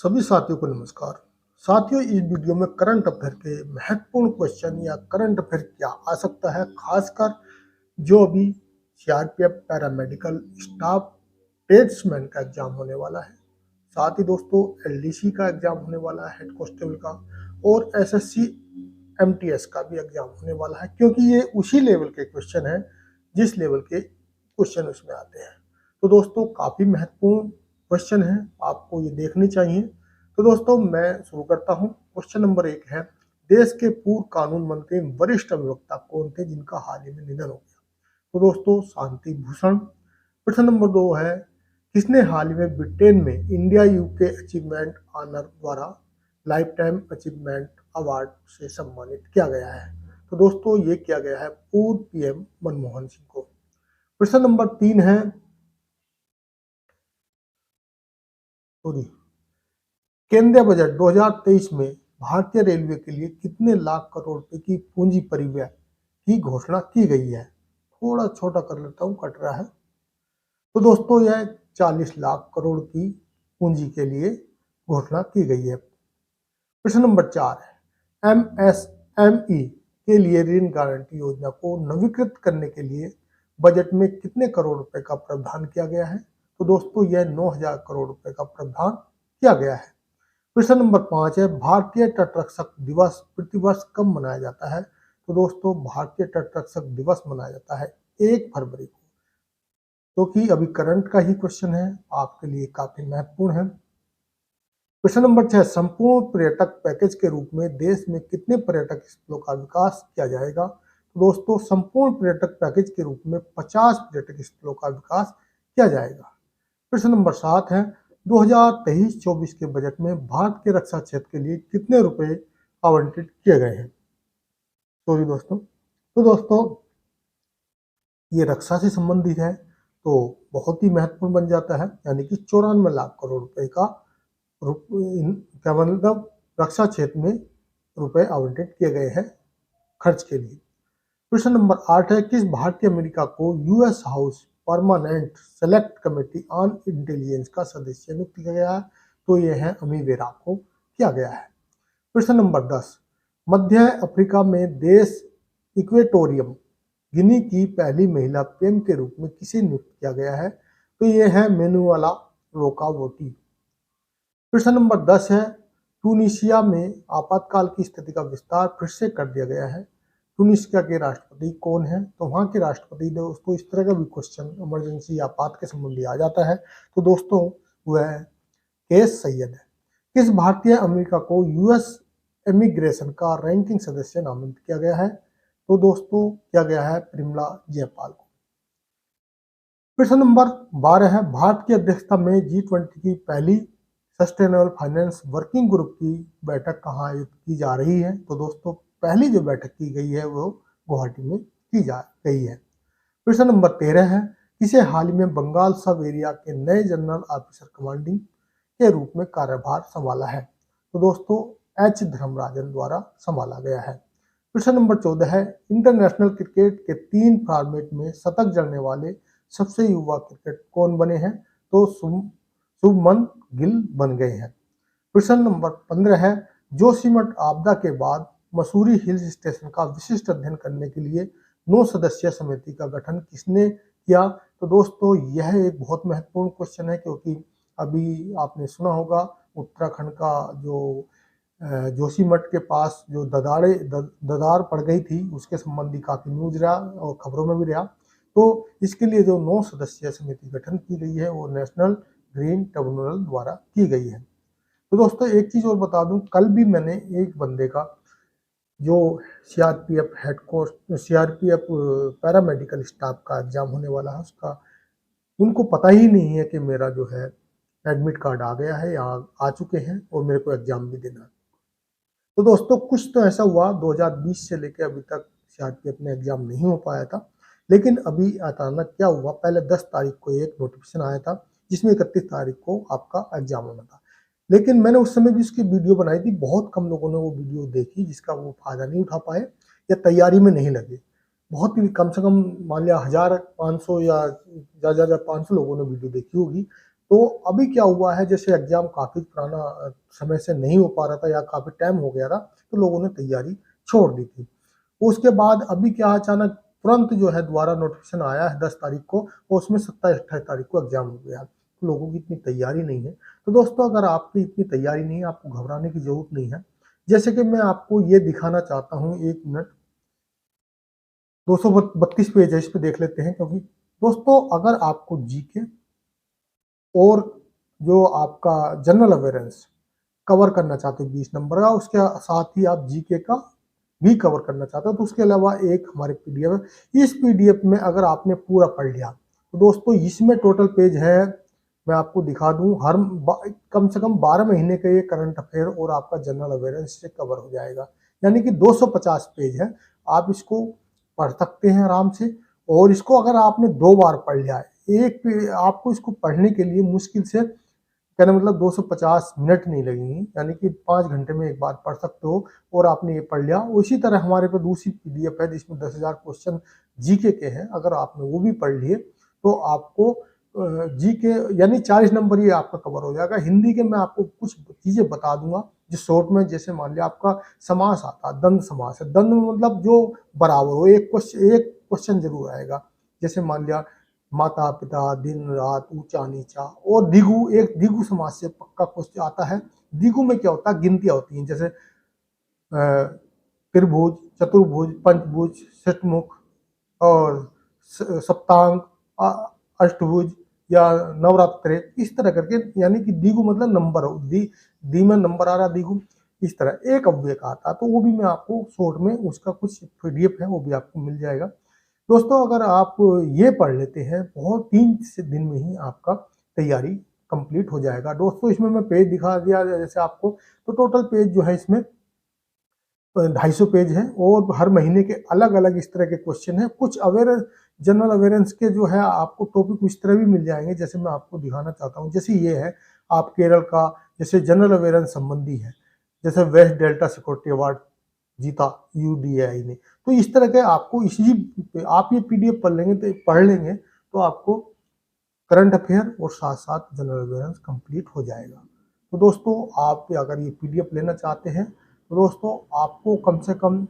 सभी साथियों को नमस्कार। साथियों, इस वीडियो में करंट अफेयर के महत्वपूर्ण क्वेश्चन या करंट अफेयर क्या आ सकता है, खासकर जो अभी सीआरपीएफ पैरामेडिकल स्टाफ ट्रेड्समैन का एग्जाम होने वाला है। साथ ही दोस्तों एलडीसी का एग्जाम होने वाला है, हेड कांस्टेबल का, और एसएससी एमटीएस का भी एग्जाम होने वाला है, क्योंकि ये उसी लेवल के क्वेश्चन हैं जिस लेवल के क्वेश्चन उसमें आते हैं। तो दोस्तों काफ़ी महत्वपूर्ण क्वेश्चन है, आपको ये देखने चाहिए। तो दोस्तों मैं शुरू करता हूँ। क्वेश्चन नंबर 1 है, देश के पूर्व कानून मंत्री वरिष्ठ अधिवक्ता कौन थे जिनका हाल ही में निधन हो गया? तो दोस्तों शांति भूषण। प्रश्न नंबर 2 है, किसने हाल ही में ब्रिटेन में इंडिया यूके अचीवमेंट ऑनर द्वारा लाइफ टाइम अचीवमेंट अवार्ड से सम्मानित किया गया है? तो दोस्तों ये किया गया है पूर्व पीएम मनमोहन सिंह को। प्रश्न नंबर 3 है, केंद्रीय बजट 2023 में भारतीय रेलवे के लिए कितने लाख करोड़ रुपए की पूंजी परिव्यय की घोषणा की गई है? थोड़ा छोटा कर लेता हूँ, कट रहा है। तो दोस्तों यह 40 लाख करोड़ की पूंजी के लिए घोषणा की गई है। प्रश्न नंबर 4 है, एमएसएमई के लिए ऋण गारंटी योजना को नवीकृत करने के लिए बजट में कितने करोड़ रुपए का प्रावधान किया गया है? तो दोस्तों यह 9,000 करोड़ रुपए का प्रावधान किया गया है। प्रश्न नंबर 5 है, भारतीय तटरक्षक दिवस प्रतिवर्ष कब मनाया जाता है? तो दोस्तों भारतीय तटरक्षक दिवस मनाया जाता है 1 फरवरी को, क्योंकि अभी करंट का ही क्वेश्चन है, आपके लिए काफी महत्वपूर्ण है। प्रश्न नंबर 6, संपूर्ण पर्यटक पैकेज के रूप में देश में कितने पर्यटक स्थलों का विकास किया जाएगा? तो दोस्तों संपूर्ण पर्यटक पैकेज के रूप में 50 पर्यटक स्थलों का विकास किया जाएगा। प्रश्न नंबर 7 है, 2023-24 के बजट में भारत के रक्षा क्षेत्र के लिए कितने रुपए आवंटित किए गए हैं? सॉरी दोस्तों, तो दोस्तों ये रक्षा से संबंधित है, तो बहुत ही महत्वपूर्ण बन जाता है, यानी कि 94 लाख करोड़ रुपए का क्या मतलब रक्षा क्षेत्र में रुपए आवंटित किए गए हैं खर्च के लिए। प्रश्न नंबर 8 है, किस भारतीय अमेरिका को US house permanent select committee on intelligence का सदस्य नियुक्त किया गया है? तो यह है अमी बेरा को किया गया है। प्रश्न नंबर 10, मध्य अफ्रीका में देश इक्वेटोरियम गिनी की पहली महिला पीएम के रूप में किसे नियुक्त किया गया है? तो यह है मेनुएला रोकावोटी। प्रश्न नंबर 10 है, ट्यूनीशिया में आपातकाल की स्थिति का विस्तार फिर से कर दिया गया है। ट्यूनीशिया के राष्ट्रपति कौन है? तो वहाँ के राष्ट्रपति दोस्तों, इस तरह का भी क्वेश्चन इमरजेंसी आपात के संबंधी आ जाता है, तो दोस्तों वह केस सैयद है। किस भारतीय अमेरिका को यूएस इमिग्रेशन का रैंकिंग सदस्य नामित किया गया है? तो दोस्तों किया गया है प्रिमला जयपाल को। प्रश्न नंबर 12 है, भारत की अध्यक्षता में G20 की पहली सस्टेनेबल फाइनेंस वर्किंग ग्रुप की बैठक कहाँ आयोजित की जा रही है? तो दोस्तों पहली जो बैठक की गई है वो गुवाहाटी में की जा गई है। प्रश्न नंबर 13 है, किसे हाल ही में बंगाल सब एरिया के नए जनरल ऑफिसर कमांडिंग के रूप में कार्यभार संभाला है? तो दोस्तों एच धर्मराजन द्वारा संभाला गया है। प्रश्न नंबर 14 है, इंटरनेशनल क्रिकेट के 3 फॉर्मेट में शतक जड़ने वाले सबसे युवा क्रिकेट कौन बने हैं? तो शुभमन गिल बन गए हैं। प्रश्न नंबर 15 है, जोशीमठ आपदा के बाद मसूरी हिल्स स्टेशन का विशिष्ट अध्ययन करने के लिए 9 सदस्यीय समिति का गठन किसने किया? तो दोस्तों यह एक बहुत महत्वपूर्ण क्वेश्चन है, क्योंकि अभी आपने सुना होगा उत्तराखंड का जो जोशीमठ के पास जो ददार पड़ गई थी, उसके संबंधी काफ़ी न्यूज रहा और खबरों में भी रहा। तो इसके लिए जो 9 सदस्यीय समिति गठन की गई है वो नेशनल ग्रीन ट्रिब्यूनल द्वारा की गई है। तो दोस्तों एक चीज़ और बता दूं, कल भी मैंने एक बंदे का जो सीआरपीएफ पैरामेडिकल स्टाफ का एग्जाम होने वाला है उसका, उनको पता ही नहीं है कि मेरा जो है एडमिट कार्ड आ गया है या आ चुके हैं और मेरे को एग्जाम भी देना है। तो दोस्तों कुछ तो ऐसा हुआ 2020 से लेकर अभी तक सीआरपीएफ में एग्जाम नहीं हो पाया था, लेकिन अभी अचानक क्या हुआ, पहले 10 तारीख को एक नोटिफिकेशन आया था जिसमें 31 तारीख को आपका एग्जाम होना था। लेकिन मैंने उस समय भी उसकी वीडियो बनाई थी, बहुत कम लोगों ने वो वीडियो देखी, जिसका वो फायदा नहीं उठा पाए या तैयारी में नहीं लगे। बहुत ही कम से कम मान लिया 1500 या ज़्यादा 500 लोगों ने वीडियो देखी होगी, तो अभी क्या हुआ है, जैसे एग्ज़ाम काफ़ी पुराना समय से नहीं हो पा रहा था या काफ़ी टाइम हो गया था, तो लोगों ने तैयारी छोड़ दी थी। उसके बाद अभी क्या अचानक तुरंत जो है दोबारा नोटिफ़िकेशन आया है 10 तारीख को, और उसमें 27-28 तारीख को एग्ज़ाम हो गया। तो लोगों की इतनी तैयारी नहीं है। तो दोस्तों, अगर आपकी इतनी तैयारी नहीं है, आपको घबराने की ज़रूरत नहीं है। जैसे कि मैं आपको ये दिखाना चाहता हूँ, 1 मिनट, 232 पेज है, इस पे देख लेते हैं, क्योंकि दोस्तों अगर आपको जीके और जो आपका जनरल अवेयरेंस कवर करना चाहते हो 20 नंबर का, उसके साथ ही आप जीके का भी कवर करना चाहते हो, तो उसके अलावा एक हमारे पीडीएफ है। इस पीडीएफ में अगर आपने पूरा पढ़ लिया, तो दोस्तों इसमें टोटल पेज है, मैं आपको दिखा दूं, कम से कम 12 महीने का ये करंट अफेयर और आपका जनरल अवेयरेंस से कवर हो जाएगा। यानी कि 250 पेज है, आप इसको पढ़ सकते हैं आराम से। और इसको अगर आपने 2 बार पढ़ लिया है, आपको इसको पढ़ने के लिए मुश्किल से, कहने मतलब 250 मिनट नहीं लगेंगी, यानी कि 5 घंटे में एक बार पढ़ सकते हो, और आपने ये पढ़ लिया। उसी तरह हमारे पे दूसरी पीडीएफ है जिसमें 10,000 क्वेश्चन जीके के हैं, अगर आपने वो भी पढ़ लिए तो आपको जीके यानी 40 नंबर ये आपका कवर हो जाएगा। हिंदी के मैं आपको कुछ चीज़ें बता दूंगा जो शॉर्ट में, जैसे मान लिया आपका समास आता है, द्वंद्व समास है। द्वंद्व मतलब जो बराबर हो, एक क्वेश्चन जरूर आएगा। जैसे मान लिया माता पिता, दिन रात, ऊंचा नीचा। और द्विगु, एक द्विगु समास से पक्का क्वेश्चन आता है। द्विगु में क्या होता है, गिनतियां होती हैं, जैसे त्रिभुज, चतुर्भुज, पंचभुज, षटमुख और सप्तांग, अष्टभुज या नवरात्रे, इस तरह करके। यानी कि द्विगु मतलब नंबर हो, दी में नंबर आ रहा, द्विगु। इस तरह एक अव्यय का आता है, तो वो भी मैं आपको शॉर्ट में, उसका कुछ पीडीएफ है, वो भी आपको मिल जाएगा। दोस्तों अगर आप ये पढ़ लेते हैं, बहुत 3 से दिन में ही आपका तैयारी कंप्लीट हो जाएगा। दोस्तों इसमें मैं पेज दिखा दिया जैसे आपको, तो टोटल पेज जो है इसमें 250 पेज है, और हर महीने के अलग अलग इस तरह के क्वेश्चन है। कुछ जनरल अवेयरेंस के जो है आपको टॉपिक इस तरह भी मिल जाएंगे, जैसे मैं आपको दिखाना चाहता हूँ। जैसे ये है आप केरल का, जैसे जनरल अवेयरेंस संबंधी है, जैसे वेस्ट डेल्टा सिक्योरिटी अवार्ड जीता यूडीएआई ने। तो इस तरह के आपको इसी, आप ये पीडीएफ पढ़ लेंगे तो आपको करंट अफेयर और साथ साथ जनरल अवेयरेंस कंप्लीट हो जाएगा। तो दोस्तों आप अगर ये पीडीएफ लेना चाहते हैं, तो दोस्तों आपको कम से कम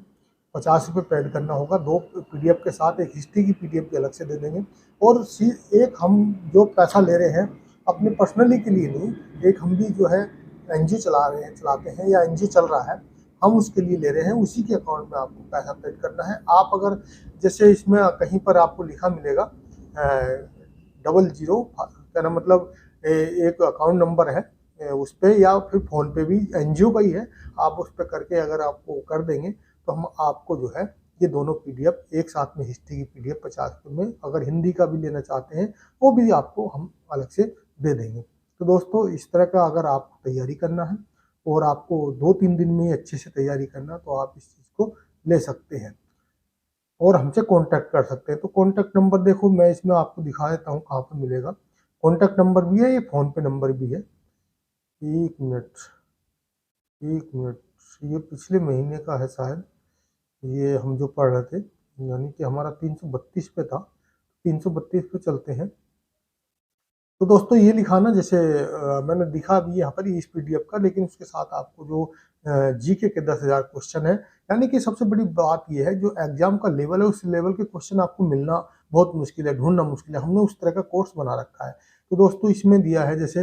50 रुपये पेड करना होगा। 2 पीडीएफ के साथ एक हिस्ट्री की पीडीएफ भी अलग से दे देंगे। और एक हम जो पैसा ले रहे हैं अपने पर्सनली के लिए नहीं, एक हम भी जो है एनजीओ चलाते हैं या एनजीओ चल रहा है, हम उसके लिए ले रहे हैं, उसी के अकाउंट में आपको पैसा पेड करना है। आप अगर जैसे इसमें कहीं पर आपको लिखा मिलेगा 00, कहना मतलब एक अकाउंट नंबर है उस पर, या फिर फ़ोन पे भी एनजीओ का ही है, आप उस पर करके अगर आपको कर देंगे तो हम आपको जो है ये दोनों पीडीएफ एक साथ में, हिस्ट्री की पीडीएफ 50 रुपये में, अगर हिंदी का भी लेना चाहते हैं वो भी आपको हम अलग से दे देंगे। तो दोस्तों इस तरह का अगर आपको तैयारी करना है और आपको 2-3 दिन में अच्छे से तैयारी करना, तो आप इस चीज़ को ले सकते हैं और हमसे कांटेक्ट कर सकते हैं। तो कांटेक्ट नंबर देखो मैं इसमें आपको दिखा देता हूँ कहाँ पर मिलेगा। कांटेक्ट नंबर भी है, ये फ़ोन पे नंबर भी है। 1 मिनट, 1 मिनट, ये पिछले महीने का है शायद, ये हम जो पढ़ रहे थे, यानी कि हमारा 332 पे था, 332 पे चलते हैं। तो दोस्तों ये लिखा ना, जैसे मैंने दिखा भी यहाँ पर इस पीडीएफ का, लेकिन उसके साथ आपको जो जीके के 10,000 क्वेश्चन है, यानी कि सबसे बड़ी बात ये है जो एग्जाम का लेवल है, उस लेवल के क्वेश्चन आपको मिलना बहुत मुश्किल है, ढूंढना मुश्किल है। हमने उस तरह का कोर्स बना रखा है। तो दोस्तों इसमें दिया है, जैसे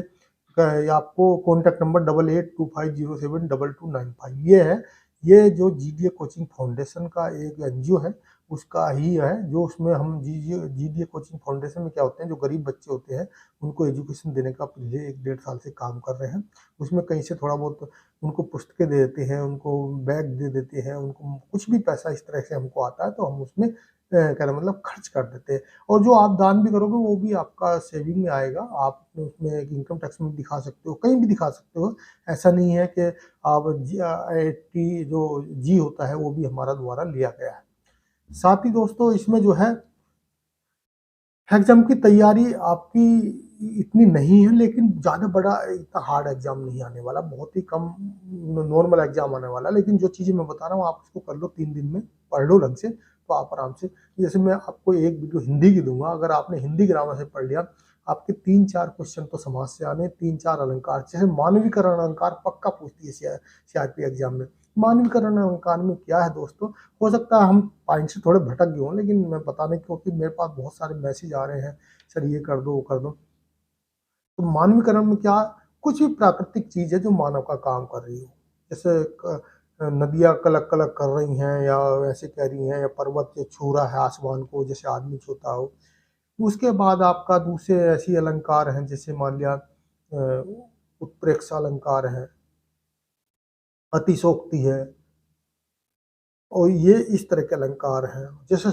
आपको कॉन्टैक्ट नंबर 8825072295 ये है। ये जो जीडीए कोचिंग फाउंडेशन का एक एनजीओ है, उसका ही है, जो उसमें हम जीडीए कोचिंग फाउंडेशन में क्या होते हैं, जो गरीब बच्चे होते हैं उनको एजुकेशन देने का पिछले 1-1.5 साल से काम कर रहे हैं। उसमें कहीं से थोड़ा बहुत उनको पुस्तकें दे देते हैं, उनको बैग दे देते हैं, उनको कुछ भी पैसा इस तरह से हमको आता है, तो हम उसमें क्या मतलब खर्च कर देते हैं। और जो आप दान भी करोगे वो भी आपका सेविंग में आएगा। आप उसमें एक इनकम टैक्स में दिखा सकते हो, कहीं भी दिखा सकते हो। ऐसा नहीं है कि आप टी जो जी होता है वो भी हमारा द्वारा लिया गया है। साथ ही दोस्तों इसमें जो है एग्जाम की तैयारी आपकी इतनी नहीं है, लेकिन ज़्यादा बड़ा इतना हार्ड एग्जाम नहीं आने वाला, बहुत ही कम नॉर्मल एग्जाम आने वाला। लेकिन जो चीज़ें मैं बता रहा हूँ आप उसको कर लो, 3 दिन में पढ़ लो ढंग से, तो आप आराम से, जैसे मैं आपको एक वीडियो हिंदी की दूंगा, अगर आपने हिंदी ग्रामर से पढ़ लिया, आपके 3-4 क्वेश्चन तो समास से आने, 3-4 अलंकार, जैसे मानवीकरण अलंकार पक्का पूछती है सीआरपी एग्जाम में। मानवीकरण अलंकार में क्या है दोस्तों, हो सकता है हम पॉइंट से थोड़े भटक गए हों, लेकिन मैं बताने, क्योंकि मेरे पास बहुत सारे मैसेज आ रहे हैं, सर ये कर दो वो कर दो। तो मानवीकरण में क्या, कुछ भी प्राकृतिक चीज है जो मानव का काम कर रही हो, जैसे नदियां कलक कलक कर रही हैं या ऐसे कह रही हैं, या पर्वत जो छू रहा है आसमान को जैसे आदमी छूता हो। उसके बाद आपका दूसरे ऐसी अलंकार हैं, जैसे मान लिया उत्प्रेक्षा अलंकार है, अतिशोक्ति है, और ये इस तरह के अलंकार हैं। जैसे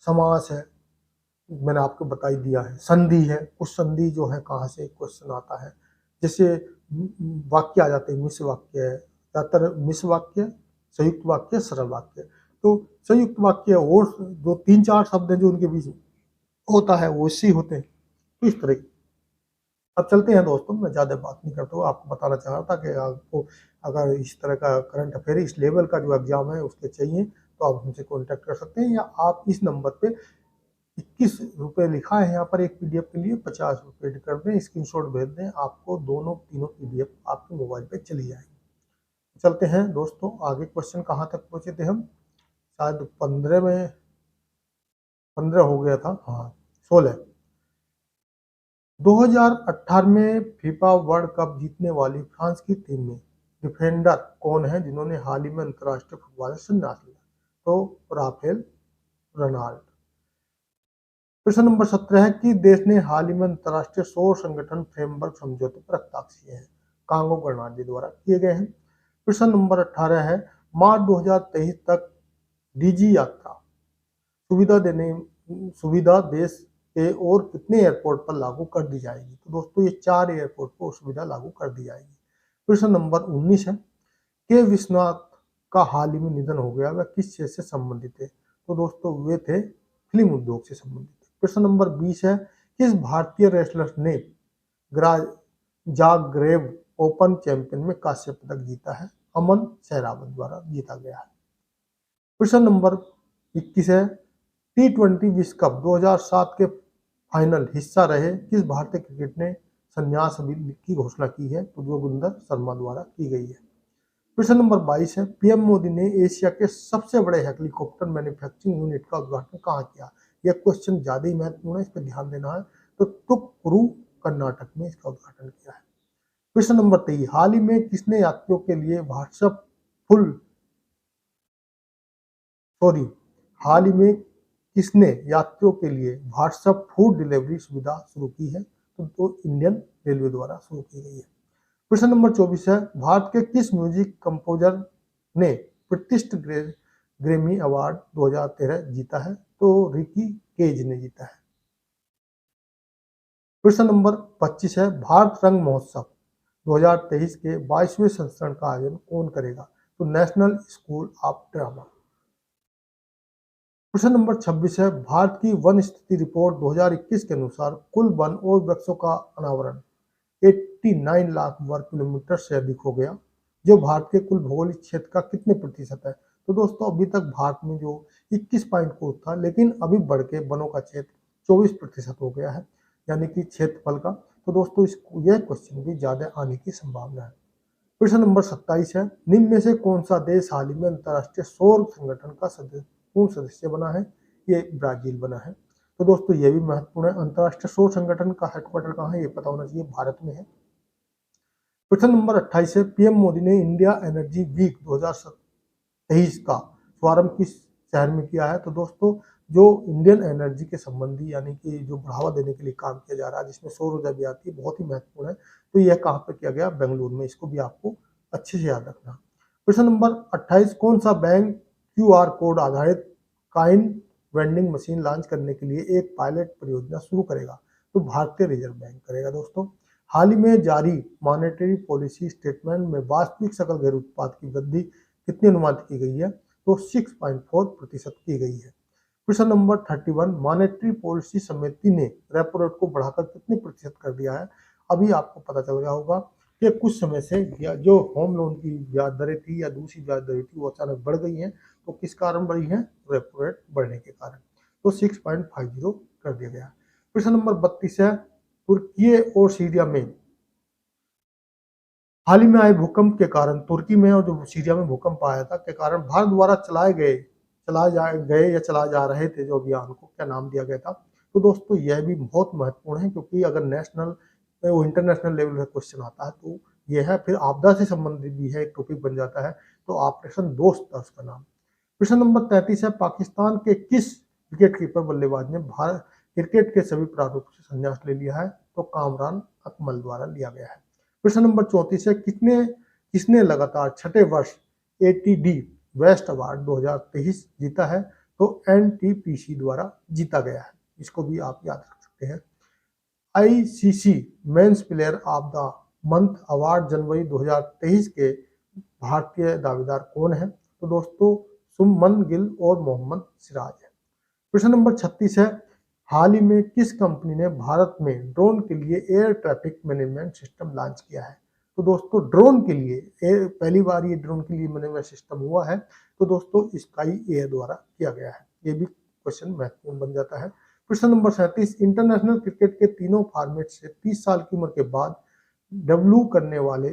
समास है, मैंने आपको बता ही दिया है। संधि है, कुछ संधि जो है कहाँ से क्वेश्चन आता है, जैसे वाक्य आ जाते हैं, मिश्र वाक्य है, ज्यादातर मिश्र वाक्य, संयुक्त वाक्य, सरल वाक्य। तो संयुक्त वाक्य और जो 3-4 शब्द हैं जो उनके बीच होता है वो इससे होते हैं, तो इस तरह। अब चलते हैं दोस्तों, मैं ज़्यादा बात नहीं करता हूँ, आपको बताना चाह रहा था कि आपको अगर इस तरह का करंट अफेयर इस लेवल का जो एग्जाम है उसके चाहिए तो आप हमसे कॉन्टैक्ट कर सकते हैं, या आप इस नंबर पे 21 रुपये लिखा है यहाँ पर एक पीडीएफ के लिए, 50 रुपये कर दें, स्क्रीनशॉट भेज दें, आपको दोनों तीनों पीडीएफ आपके मोबाइल पे चली जाएगी। चलते हैं दोस्तों आगे, क्वेश्चन कहाँ तक पहुँचे थे हम, शायद 15 में, 15 हो गया था, हाँ 16। 2018 में फीफा वर्ल्ड कप जीतने वाली फ्रांस की टीम में डिफेंडर कौन है जिन्होंने हाल ही में अंतर्राष्ट्रीय फुटबॉल से संन्यास लिया? तो राफेल रनाल्ड। प्रश्न नंबर 17 है कि देश ने हाल ही में अंतर्राष्ट्रीय सौर संगठन फ्रेमवर्क समझौते पर हस्ताक्षर किए हैं, कांगो गणराज्य द्वारा किए गए हैं। प्रश्न नंबर 18 है मार्च 2023 तक डीजी यात्रा सुविधा देश के और कितने एयरपोर्ट पर लागू कर दी जाएगी? तो दोस्तों ये 4 एयरपोर्ट पर सुविधा लागू कर दी जाएगी। प्रश्न नंबर 19 है के विश्वनाथ का हाल ही में निधन हो गया, वह किस क्षेत्र से संबंधित है? तो दोस्तों वे थे फिल्म उद्योग से संबंधित। प्रश्न नंबर 20 है किस भारतीय रेसलर ने जागरेव ओपन चैंपियन में कांस्य पदक जीता है? अमन सहरावत द्वारा जीता गया है। प्रश्न नंबर 21 है T20 विश्व कप 2007 के फाइनल हिस्सा रहे किस भारतीय क्रिकेट ने संन्यास की घोषणा की है? तो जोगिंदर शर्मा द्वारा की गई है। प्रश्न नंबर 22 है पीएम मोदी ने एशिया के सबसे बड़े हेलीकॉप्टर मैन्युफैक्चरिंग यूनिट का उद्घाटन कहाँ किया? यह क्वेश्चन ज्यादा ही महत्वपूर्ण है, इस पर ध्यान देना है। तो तुमकुरू कर्नाटक में इसका उद्घाटन किया है। प्रश्न नंबर 23 हाल ही में किसने यात्रियों के लिए व्हाट्सएप फुल सॉरी हाल ही में किसने यात्रियों के लिए व्हाट्सएप फूड डिलीवरी सुविधा शुरू की है? तो इंडियन रेलवे द्वारा शुरू की गई है। प्रश्न नंबर 24 है भारत के किस म्यूजिक कंपोजर ने प्रतिष्ठित ग्रैमी अवार्ड 2013 जीता है? तो रिकी केज ने जीता है। प्रश्न नंबर 25 है भारत रंग महोत्सव 2023 के 22वें संस्करण का आयोजन कौन करेगा? तो नेशनल स्कूल ऑफ ड्रामा। प्रश्न नंबर 26 है भारत की वन स्थिति रिपोर्ट 2021 के अनुसार कुल वन और वृक्षों का अनावरण 89 लाख वर्ग किलोमीटर से अधिक हो गया, जो भारत के कुल भौगोलिक क्षेत्र का कितने प्रतिशत है? तो दोस्तों अभी तक भारत में जो 21.4 था, लेकिन अभी बढ़ के वनों का क्षेत्र 24% हो गया है, यानी कि क्षेत्रफल का। तो दोस्तों यह क्वेश्चन भी ज्यादा आने की संभावना है। प्रश्न नंबर 27 है निम्न में से कौन सा देश हाल ही में अंतर्राष्ट्रीय सौर संगठन का पूर्ण सदस्य बना है? ये ब्राजील बना है। तो दोस्तों ये भी महत्वपूर्ण है, अंतर्राष्ट्रीय सौर संगठन का हेडक्वार्टर कहाँ है ये पता होना चाहिए, भारत में है। प्रश्न नंबर 28 है पीएम मोदी ने इंडिया एनर्जी वीक 2023 का शुभारंभ किस शहर में किया है? तो दोस्तों जो इंडियन एनर्जी के संबंधी यानी कि जो बढ़ावा देने के लिए काम किया जा रहा है, जिसमें सौर ऊर्जा भी आती है, बहुत ही महत्वपूर्ण है। तो यह कहाँ पर किया गया? बेंगलुरु में। इसको भी आपको अच्छे से याद रखना। प्रश्न नंबर 28 कौन सा बैंक क्यूआर कोड आधारित काइन वेंडिंग मशीन लॉन्च करने के लिए एक पायलट परियोजना शुरू करेगा? तो भारतीय रिजर्व बैंक करेगा। दोस्तों हाल ही में जारी मॉनेटरी पॉलिसी स्टेटमेंट में वास्तविक सकल घरेलू उत्पाद की वृद्धि कितनी अनुमानित की गई है? तो 6.4% की गई है। प्रश्न नंबर 31 मॉनेटरी पॉलिसी समिति ने रेपो रेट को बढ़ाकर कितने प्रतिशत कर दिया है? अभी आपको पता चल गया होगा कि कुछ समय से जो होम लोन की ब्याज दरें थी या दूसरी ब्याज दरें थी वो अचानक बढ़ गई हैं। तो किस कारण बढ़ी है? रेपो रेट बढ़ने के कारण। तो 6.50 कर दिया गया। प्रश्न नंबर 32 है तुर्की और सीरिया में हाल ही में आए भूकंप के कारण, तुर्की में और जो सीरिया में भूकंप आया था के कारण भारत द्वारा चला जा रहे थे जो अभियान को क्या नाम दिया गया था। तो दोस्तों यह भी बहुत महत्वपूर्ण है, क्योंकि अगर नेशनल वो इंटरनेशनल लेवल पे क्वेश्चन आता है तो यह है, फिर आपदा से संबंधित भी है, एक टॉपिक बन जाता है। तो ऑपरेशन दोस्त था उसका नाम। प्रश्न नंबर 33 है, पाकिस्तान के किस विकेट कीपर बल्लेबाज ने भारत क्रिकेट के सभी प्रारूपों से संन्यास ले लिया है? तो कामरान अकमल द्वारा लिया गया है। प्रश्न नंबर 34 है, किसने लगातार छठे वर्ष एटीडी वेस्ट अवार्ड 2023 जीता है? तो एनटीपीसी द्वारा जीता गया है। इसको भी आप याद रख सकते हैं। ICC men's player of the month award January 2023 के भारतीय दावेदार कौन है? तो दोस्तों सुमन गिल और मोहम्मद सिराज है। प्रश्न नंबर 36 है, हाल ही में किस कंपनी ने भारत में ड्रोन के लिए air traffic management system launch किया है? तो दोस्तों ड्रोन के लिए पहली बार ये ड्रोन के लिए मैनेजमेंट सिस्टम हुआ है। तो दोस्तों स्काई एयर द्वारा किया गया है। ये भी क्वेश्चन महत्वपूर्ण बन जाता है। प्रश्न नंबर 37, इंटरनेशनल क्रिकेट के तीनों फॉर्मेट से 30 साल की उम्र के बाद डब्ल्यू करने वाले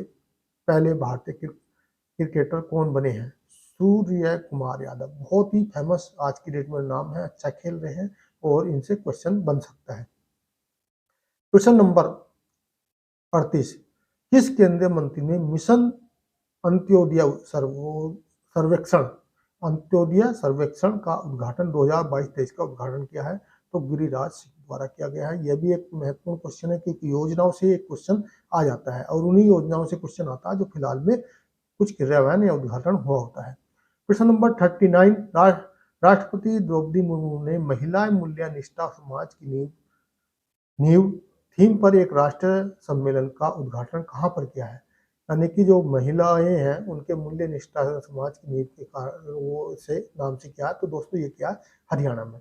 पहले भारतीय क्रिकेटर कौन बने हैं? सूर्य कुमार यादव, बहुत ही फेमस आज की डेट में नाम है, अच्छा खेल रहे हैं और इनसे क्वेश्चन बन सकता है। क्वेश्चन नंबर 38, किस केंद्रीय मंत्री ने मिशन अंत्योदय सर्वेक्षण अंत्योदय सर्वेक्षण का उद्घाटन 2022-23 का उद्घाटन किया है? तो गिरिराज सिंह द्वारा किया गया है। यह भी एक महत्वपूर्ण क्वेश्चन है, क्योंकि योजनाओं से एक क्वेश्चन आ जाता है और उन्हीं योजनाओं से क्वेश्चन आता है जो फिलहाल में कुछ क्रियान्वयन या उद्घाटन हुआ होता है। प्रश्न नंबर 39, राष्ट्रपति द्रौपदी मुर्मू ने महिला मूल्य निष्ठा समाज की नींव थीम पर एक राष्ट्रीय सम्मेलन का उद्घाटन कहाँ पर किया है? यानी कि जो महिलाएं हैं उनके मूल्य निष्ठा समाज की नींव के कारण वो से नाम से क्या है? तो दोस्तों ये क्या है? हरियाणा में।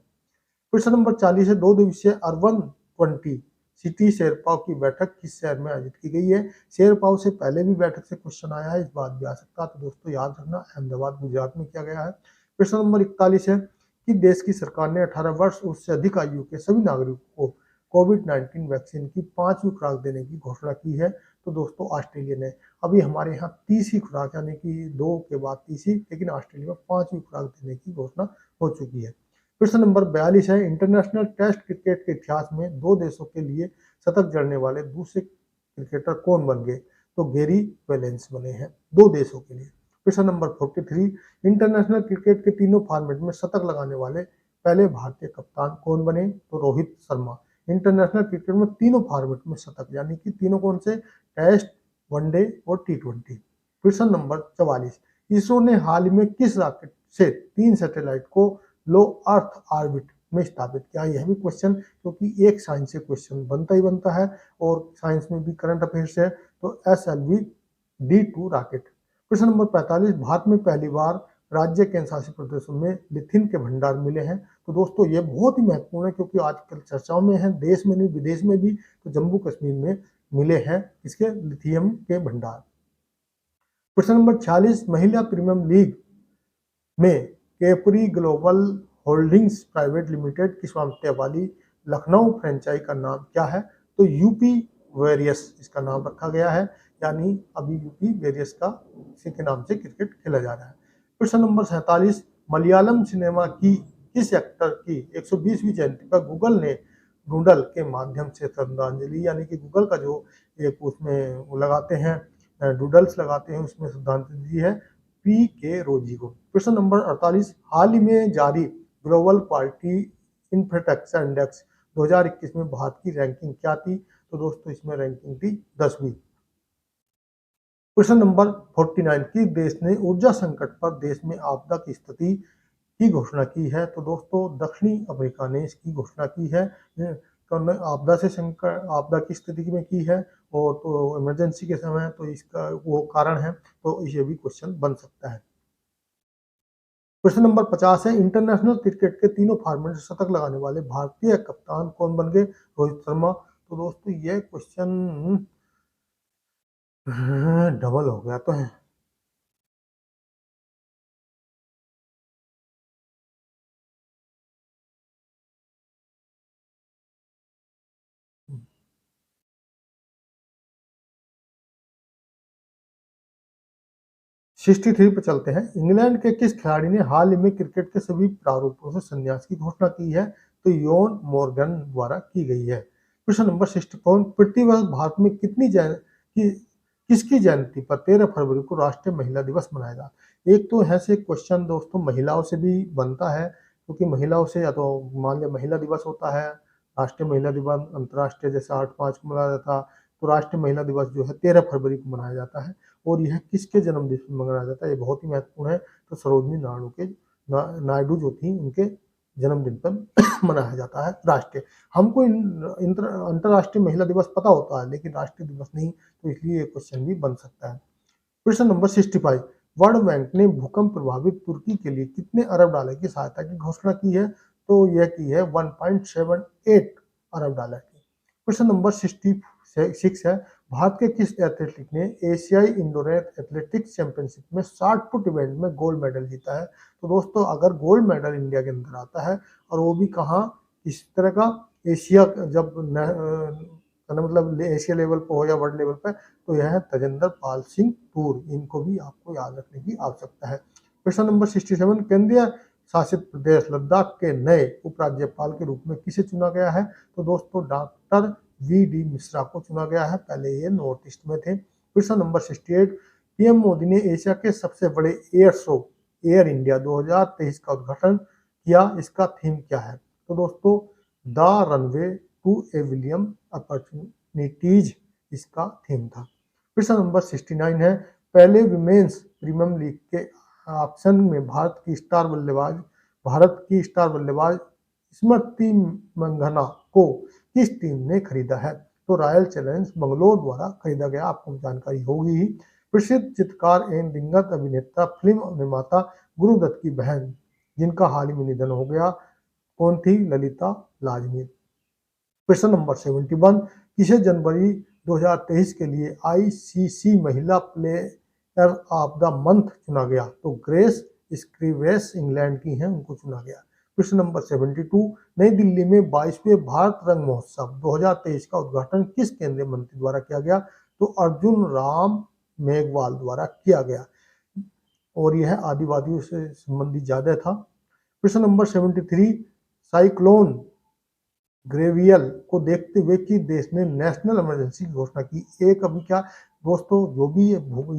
प्रश्न नंबर 40 है, 2 दिवसीय अर्बन 20 सिटी शेरपाव की बैठक किस शहर में आयोजित की गई है? शेरपाव से पहले भी बैठक से क्वेश्चन आया है, इस बात भी आ सकता है। तो दोस्तों याद रखना, अहमदाबाद गुजरात में किया गया है। प्रश्न नंबर 41 है कि देश की सरकार ने 18 वर्ष उससे अधिक आयु के सभी नागरिकों को कोविड-19 वैक्सीन की 5वीं खुराक देने की घोषणा की है। तो दोस्तों ऑस्ट्रेलिया ने अभी हमारे यहाँ 30वीं खुराक यानी कि 2 के बाद तीसरी, लेकिन ऑस्ट्रेलिया में 5वीं खुराक देने की घोषणा हो चुकी है। प्रश्न नंबर 42 है, इंटरनेशनल टेस्ट क्रिकेट के इतिहास में 2 देशों के लिए शतक जड़ने वाले दूसरे क्रिकेटर कौन बन गए? तो गैरी वेलेंस बने हैं 2 देशों के लिए। प्रश्न नंबर 43, इंटरनेशनल क्रिकेट के तीनों फॉर्मेट में शतक लगाने वाले पहले भारतीय कप्तान कौन बने? तो रोहित शर्मा। इंटरनेशनल क्रिकेट में तीनों फॉर्मेट में शतक, यानी कि तीनों कौन से? टेस्ट, वनडे और टी20। प्रश्न नंबर 44, इसरो ने हाल ही में किस रॉकेट से 3 सैटेलाइट को लो अर्थ ऑर्बिट में स्थापित किया? यह भी क्वेश्चन, क्योंकि एक साइंस से क्वेश्चन बनता ही बनता है और साइंस में भी करंट अफेयर्स है। तो SLV-D2 रॉकेट। प्रश्न नंबर 45, भारत में पहली बार राज्य केंद्र शासित प्रदेशों में लिथियम के भंडार मिले हैं। तो दोस्तों ये बहुत ही महत्वपूर्ण है, क्योंकि आजकल चर्चाओं में है, देश में नहीं विदेश में भी। तो जम्मू कश्मीर में मिले हैं इसके लिथियम के भंडार। प्रश्न नंबर 46, महिला प्रीमियम लीग में capri global holdings private limited की स्वामित्व वाली लखनऊ फ्रेंचाइजी का नाम क्या है? तो यूपी वेरियस इसका नाम रखा गया है, यानी अभी यूपी वेरियस का इसी के नाम से क्रिकेट खेला जा रहा है। प्रश्न नंबर 47, मलयालम सिनेमा की किस एक्टर की 120वीं जयंती पर गूगल ने डूडल के माध्यम से श्रद्धांजलि, यानी कि गूगल का जो एक उसमें वो लगाते हैं, डूडल्स लगाते हैं, उसमें श्रद्धांजलि है PK रोजी को। प्रश्न नंबर 48, हाल ही में जारी ग्लोबल क्वालिटी इंफ्रास्ट्रक्चर इंडेक्स 2021 में भारत की रैंकिंग क्या थी? तो दोस्तों इसमें रैंकिंग थी 10वीं। प्रश्न नंबर 49, किस देश ने ऊर्जा संकट पर देश में आपदा की स्थिति की घोषणा की है? तो दोस्तों दक्षिणी अफ्रीका ने इसकी घोषणा की है। तो आपदा से संकट, आपदा की स्थिति में की है और तो इमरजेंसी के समय, तो इसका वो कारण है। तो ये भी क्वेश्चन बन सकता है। प्रश्न नंबर 50 है, इंटरनेशनल क्रिकेट के तीनों फॉर्मेट में शतक लगाने वाले भारतीय कप्तान कौन बन गए? रोहित शर्मा। तो दोस्तों ये क्वेश्चन डबल हो गया तो है। 63 पे चलते हैं। इंग्लैंड के किस खिलाड़ी ने हाल ही में क्रिकेट के सभी प्रारूपों से संन्यास की घोषणा की है? तो योन मोर्गन द्वारा की गई है। क्वेश्चन नंबर 64, प्रतिवर्ष भारत में किसकी जयंती पर 13 फरवरी को राष्ट्रीय महिला दिवस मनाया जाता है? एक तो ऐसे क्वेश्चन दोस्तों महिलाओं से भी बनता है, क्योंकि महिलाओं से या तो मान लिया महिला दिवस होता है, राष्ट्रीय महिला दिवस, अंतर्राष्ट्रीय जैसे 8/5 को मनाया जाता, तो राष्ट्रीय महिला दिवस जो है 13 फरवरी को मनाया जाता है। और यह किसके जन्मदिन पर मनाया जाता है? ये बहुत ही महत्वपूर्ण है। तो सरोजनी नायडू जो थी उनके जन्मदिन पर मनाया जाता है राष्ट्रीय। हमको अंतर्राष्ट्रीय महिला दिवस पता होता है, लेकिन राष्ट्रीय दिवस नहीं, तो इसलिए ये क्वेश्चन भी बन सकता है। क्वेश्चन नंबर 65, वर्ल्ड बैंक ने भूकंप प्रभावित तुर्की के लिए कितने अरब डॉलर की सहायता की घोषणा की है? तो यह की है 1.78 अरब डॉलर की। क्वेश्चन नंबर 66 है, भारत के किस एथलेटिक ने एशियाई इंडोर एथलेटिक्स चैंपियनशिप में 60 फुट इवेंट में गोल्ड मेडल जीता है? तो दोस्तों अगर गोल्ड मेडल इंडिया के अंदर आता है, और वो भी कहाँ, इस तरह का एशिया, जब मतलब एशिया लेवल पर हो या वर्ल्ड लेवल पर, तो यह है तजेंद्र पाल सिंह तूर। इनको भी आपको याद रखने की आवश्यकता है। क्वेश्चन नंबर 67, केंद्रीय शासित प्रदेश लद्दाख के नए उपराज्यपाल के रूप में किसे चुना गया है? तो दोस्तों डॉक्टर वी.डी. मिश्रा को चुना गया है। पहले ये नॉर्थ ईस्ट में थे। क्वेश्चन नंबर 68, पीएम मोदी ने एशिया के सबसे बड़े एयर शो एयर इंडिया 2023 का उद्घाटन किया। इसका थीम क्या है? तो दोस्तों द रनवे टू एविलियम अपॉर्चुनिटीज इसका थीम था। क्वेश्चन नंबर 69 है, पहले विमेंस प्रीमियर लीग के ऑक्शन में भारत की स्टार बल्लेबाज स्मृति मंधाना को किस टीम ने खरीदा है? तो रॉयल चैलेंजर्स बंगलौर द्वारा खरीदा गया। आपको जानकारी होगी ही। प्रसिद्ध चित्रकार एवं दिग्गज अभिनेता फिल्म निर्माता गुरुदत्त की बहन, जिनका हाल ही में निधन हो गया, कौन थी? ललिता लाजमी। क्वेश्चन नंबर 71, किसे जनवरी 2023 के लिए आईसीसी महिला प्लेयर ऑफ द मंथ चुना गया? तो ग्रेस स्क्रीवेस इंग्लैंड की हैं, उनको चुना गया। क्वेश्चन नंबर 72, नई दिल्ली में 22वें भारत रंग महोत्सव 2023 का उद्घाटन किस केंद्रीय मंत्री द्वारा किया गया? तो अर्जुन राम मेघवाल द्वारा किया गया, और यह आदिवासियों से संबंधित ज्यादा था। क्वेश्चन नंबर 73, साइक्लोन ग्रेवियल को देखते हुए कि देश ने नेशनल इमरजेंसी की घोषणा की। एक अभी क्या दोस्तों, जो भी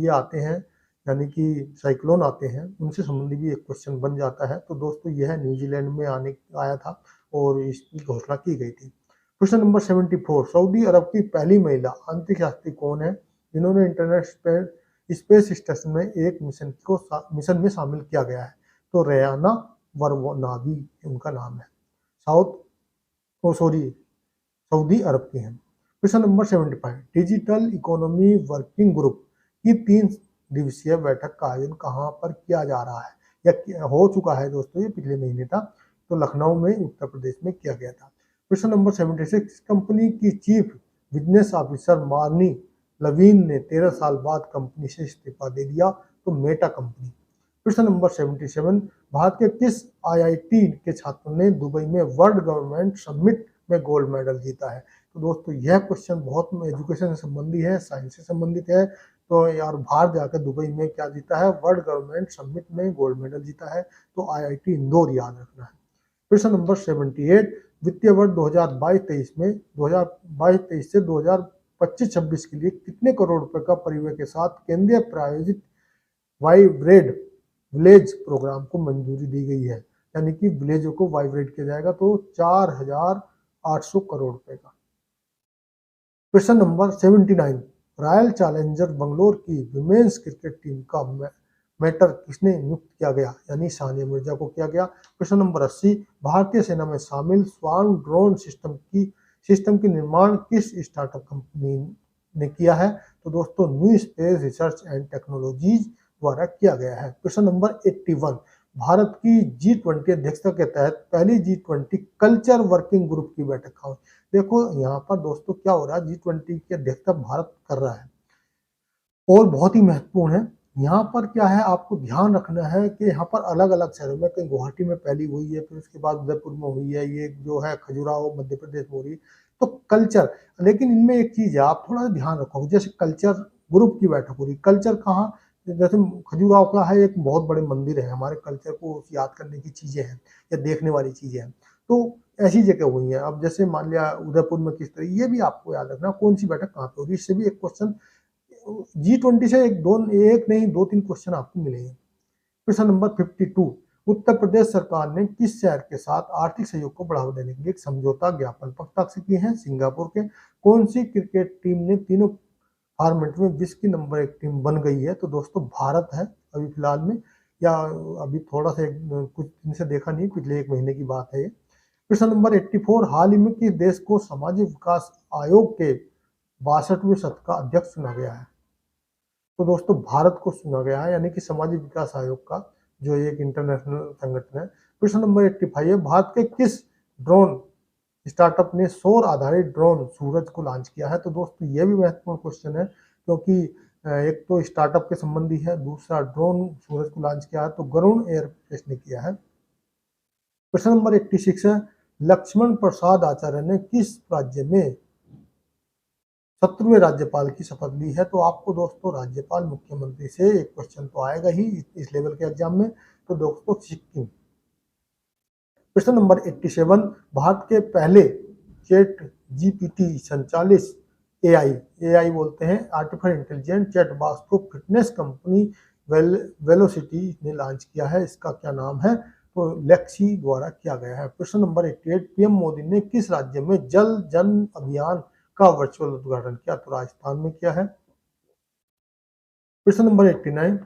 ये आते हैं, यानी कि साइक्लोन आते हैं, उनसे संबंधित भी एक क्वेश्चन बन जाता है। तो दोस्तों यह न्यूजीलैंड में आया था और इसकी घोषणा की गई थी। क्वेश्चन नंबर 74, सऊदी अरब की पहली महिला अंतरिक्ष यात्री कौन है जिन्होंने इंटरनेशनल स्पेस स्टेशन में एक मिशन में शामिल किया गया है? तो रेयाना वरनावी उनका नाम है। सऊदी अरब के हैं। Question number 75, digital economy working group की 3 दिवसीय बैठक का आयोजन कहां पर किया जा रहा है या हो चुका है? दोस्तों ये पिछले महीने था, तो लखनऊ में उत्तर प्रदेश में किया गया था। क्वेश्चन नंबर 76, कंपनी की चीफ बिजनेस ऑफिसर मार्नी लवीन ने 13 साल बाद कंपनी से इस्तीफा दे दिया, तो Meta company. Question number 77, Bharat के किस आईआईटी के छात्रों ने दुबई में वर्ल्ड गवर्नमेंट समिट में गोल्ड मेडल जीता है? तो दोस्तों यह क्वेश्चन बहुत एजुकेशन से संबंधित है, साइंस से संबंधित है। तो यार बाहर जाकर दुबई में क्या जीता है? वर्ल्ड गवर्नमेंट समिट में गोल्ड मेडल जीता है, तो आईआईटी इंदौर याद रखना है। क्वेश्चन नंबर 78, वित्तीय वर्ष 2022-23 में 2022-23 से 2025-26 के लिए कितने करोड़ रुपए का परिव्यय के साथ केंद्रीय प्रायोजित वाइब्रेड विलेज प्रोग्राम को मंजूरी दी गई है? यानी कि विलेजों को वाइब्रेट किया जाएगा, तो 4,800 करोड़ रुपए का। Question number 79, royal challenger Bangalore की विमेंस क्रिकेट टीम का मेटर किसने नियुक्त किया गया? यानी सानिया मिर्जा को किया गया। क्वेश्चन नंबर 80, भारतीय सेना में शामिल स्वार्म ड्रोन सिस्टम की निर्माण किस स्टार्टअप कंपनी ने किया है? तो दोस्तों new space research and technologies द्वारा किया गया है। क्वेश्चन नंबर 81, भारत की G20 अध्यक्षता के तहत पहली G20 कल्चर वर्किंग ग्रुप की बैठक कहाँ हुई? देखो यहाँ पर दोस्तों क्या हो रहा है, G20 की अध्यक्षता भारत कर रहा है और बहुत ही महत्वपूर्ण है। यहाँ पर क्या है, आपको ध्यान रखना है कि यहाँ पर अलग अलग शहरों में, कहीं गुवाहाटी में पहली हुई है, फिर उसके बाद उदयपुर में हुई है, ये जो है खजुराहो मध्य प्रदेश में हो रही है। तो कल्चर, लेकिन इनमें एक चीज है, आप थोड़ा ध्यान रखो, जैसे कल्चर ग्रुप की बैठक हो रही, कल्चर कहाँ? जैसे खजुराहो का है, एक बहुत बड़े मंदिर है, हमारे कल्चर को याद करने की चीज़ें हैं या देखने वाली चीज़ें हैं। तो ऐसी जगह हुई हैं। अब जैसे मान लिया उदयपुर में किस तरह, ये भी आपको याद रखना कौन-सी बैठक कहाँ पे होगी, इससे भी एक क्वेश्चन G20 से एक नहीं 2-3 क्वेश्चन आपको मिलेंगे। प्रश्न नंबर 52, उत्तर प्रदेश सरकार ने किस शहर के साथ आर्थिक सहयोग को बढ़ावा देने के लिए एक समझौता ज्ञापन पत्र हस्ताक्षर किए हैं? सिंगापुर के। कौन सी क्रिकेट टीम ने तीनों फॉर्मेट में विश्व की नंबर 1 टीम बन गई है? तो दोस्तों भारत है अभी फिलहाल में, या अभी थोड़ा सा कुछ दिन से देखा नहीं, पिछले 1 महीने की बात है ये। प्रश्न नंबर 84, हाल ही में किस देश को सामाजिक विकास आयोग के 62वें सत्र का अध्यक्ष चुना गया है? तो दोस्तों भारत को चुना गया है, यानी कि सामाजिक विकास आयोग का जो एक इंटरनेशनल संगठन है। प्रश्न नंबर 85 है, भारत के किस ड्रोन स्टार्टअप ने सौर आधारित ड्रोन सूरज को लॉन्च किया है? तो दोस्तों ये भी महत्वपूर्ण क्वेश्चन है, क्योंकि एक तो स्टार्टअप के संबंधी है, दूसरा ड्रोन सूरज को लॉन्च किया है तो गरुण एयरस्पेस ने किया है। प्रश्न नंबर 86 है, लक्ष्मण प्रसाद आचार्य ने किस राज्य में 17वें राज्यपाल की शपथ ली है? तो आपको दोस्तों राज्यपाल मुख्यमंत्री से एक क्वेश्चन तो आएगा ही इस लेवल के एग्जाम में। तो दोस्तों सिक्किम। प्रश्न नंबर 87, भारत के पहले चैट जीपीटी संचालित एआई बोलते हैं आर्टिफिशियल इंटेलिजेंस चैट बॉक्स को फिटनेस कंपनी वेलोसिटी ने लॉन्च किया है, इसका क्या नाम है? तो लेक्सी द्वारा किया गया है। प्रश्न नंबर 88, पीएम मोदी ने किस राज्य में जल जन अभियान का वर्चुअल उद्घाटन किया? तो राजस्थान में किया है। प्रश्न नंबर 89,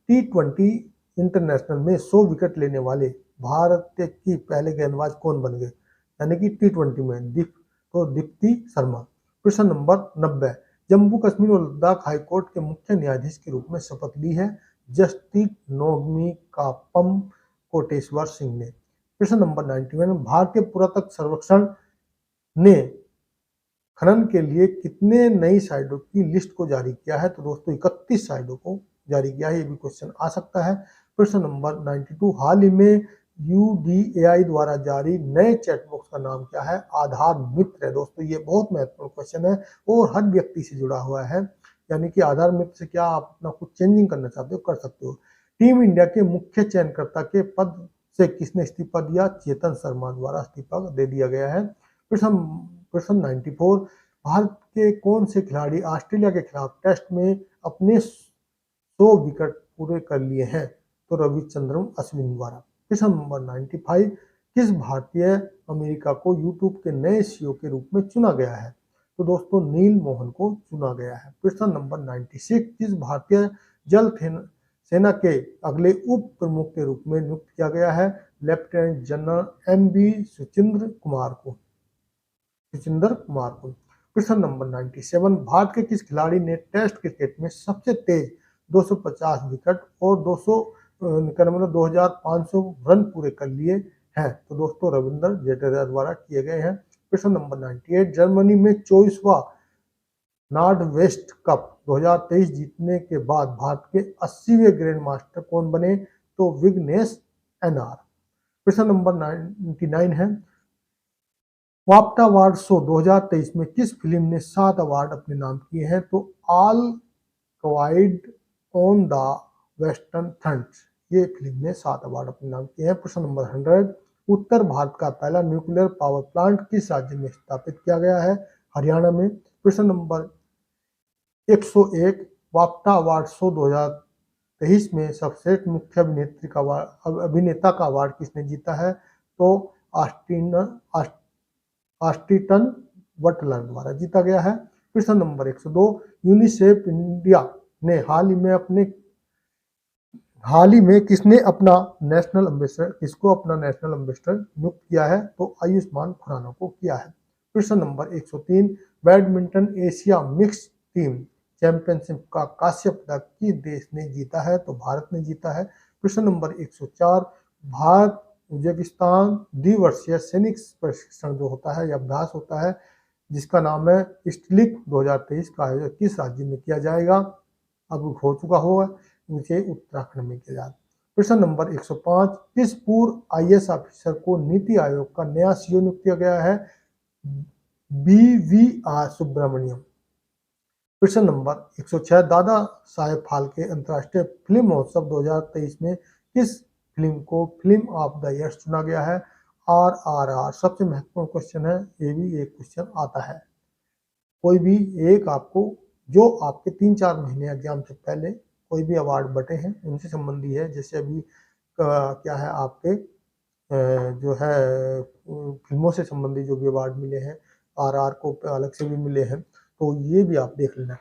T20 इंटरनेशनल में 100 विकेट लेने वाले भारत की पहले गेंदबाज कौन बन गए, यानी कि T20 में? दीप्ति शर्मा। प्रश्न नंबर 90, जम्मू कश्मीर और लद्दाख हाईकोर्ट के मुख्य न्यायाधीश के रूप में शपथ ली है जस्टिस नोगमी कापम कोटेश्वर सिंह ने। प्रश्न नंबर 91, भारतीय पुरातत्व सर्वेक्षण ने खनन के लिए कितने नई साइटों की लिस्ट को जारी किया है? तो दोस्तों 31 साइटों को जारी किया है, ये भी क्वेश्चन आ सकता है। प्रश्न नंबर 92, हाल ही में यूडीएआई द्वारा जारी नए चैटबॉक्स का नाम क्या है? आधार मित्र है। दोस्तों ये बहुत महत्वपूर्ण क्वेश्चन है और हर व्यक्ति से जुड़ा हुआ है, यानी कि आधार मित्र से क्या आप अपना कुछ चेंजिंग करना चाहते हो कर सकते हो। टीम इंडिया के मुख्य चयनकर्ता के पद से किसने इस्तीफा दिया? चेतन शर्मा द्वारा इस्तीफा दे दिया गया है। प्रश्न 94, भारत के कौन से खिलाड़ी ऑस्ट्रेलिया के खिलाफ टेस्ट में अपने 100 विकेट पूरे कर लिए हैं? तो रविचंद्रन अश्विन द्वारा। प्रश्न नंबर 95, किस भारतीय अमेरिका को यूट्यूब के नए सीईओ के रूप में चुना गया है? तो दोस्तों नील मोहन को चुना गया है। प्रश्न नंबर 96, किस भारतीय जल सेना के अगले उप प्रमुख के रूप में नियुक्त किया गया है? Lieutenant general MB Suchindra Kumar को। प्रश्न नंबर 97, भारत के किस खिलाड़ी ने टेस्ट क्रिकेट में सबसे तेज 250 विकेट और 2500 रन पूरे कर लिए हैं? तो दोस्तों रविंद्र जडेजा द्वारा किए गए हैं। प्रश्न नंबर 98, जर्मनी में 24वां नॉर्थ वेस्ट कप 2023 जीतने के बाद भारत के 80वें ग्रैंड मास्टर कौन बने? तो विघ्नेश एनआर। प्रश्न नंबर 99 है, वाफ्टा अवार्ड शो 2023 में किस फिल्म ने 7 अवार्ड अपने नाम किए हैं? तो all quite on the western front, ये फिल्म ने 7 अवार्ड अपने नाम किए हैं। प्रश्न नंबर 100, उत्तर भारत का पहला न्यूक्लियर पावर प्लांट किस राज्य में स्थापित किया गया है? हरियाणा में। प्रश्न नंबर 101, वाफ्टा अवार्ड शो 2023 में सर्वश्रेष्ठ मुख्य अभिनेता का अवार्ड किसने जीता है? तो ऑस्टिन बटलर द्वारा जीता गया है। प्रश्न नंबर 102, यूनिसेफ इंडिया ने हाल ही में किसको अपना नेशनल एम्बेसडर नियुक्त किया है? तो आयुष्मान खुराना को किया है। प्रश्न number 103, badminton Asia mix team championship का कांस्य पदक किस देश ने जीता है? तो भारत ने जीता है। प्रश्न नंबर 104, भारत उज्बेकिस्तान द्विवर्षीय सैनिक प्रशिक्षण जो होता है या अभ्यास होता है जिसका नाम है स्टिलिक 2023 का आयोजन किस राज्य में किया जाएगा? अब हो चुका होगा, उसे उत्तराखंड में किया जाएगा। प्रश्न नंबर 105, किस पूर्व आईएएस ऑफिसर को नीति आयोग का नया सीईओ नियुक्त किया गया है? BVR सुब्रमण्यम। प्रश्न नंबर 106 दादा साहेब फाल्के अंतर्राष्ट्रीय फिल्म महोत्सव 2023 में किस फिल्म को फिल्म ऑफ द ईयर चुना गया है? RRR सबसे महत्वपूर्ण क्वेश्चन है, ये भी एक क्वेश्चन आता है। कोई भी एक आपको जो आपके 3-4 महीने एग्जाम से पहले कोई भी अवार्ड बटे हैं उनसे संबंधी है। जैसे अभी क्या है आपके जो है फिल्मों से संबंधित जो भी अवार्ड मिले हैं, RR को अलग से भी मिले हैं, तो ये भी आप देख लेना।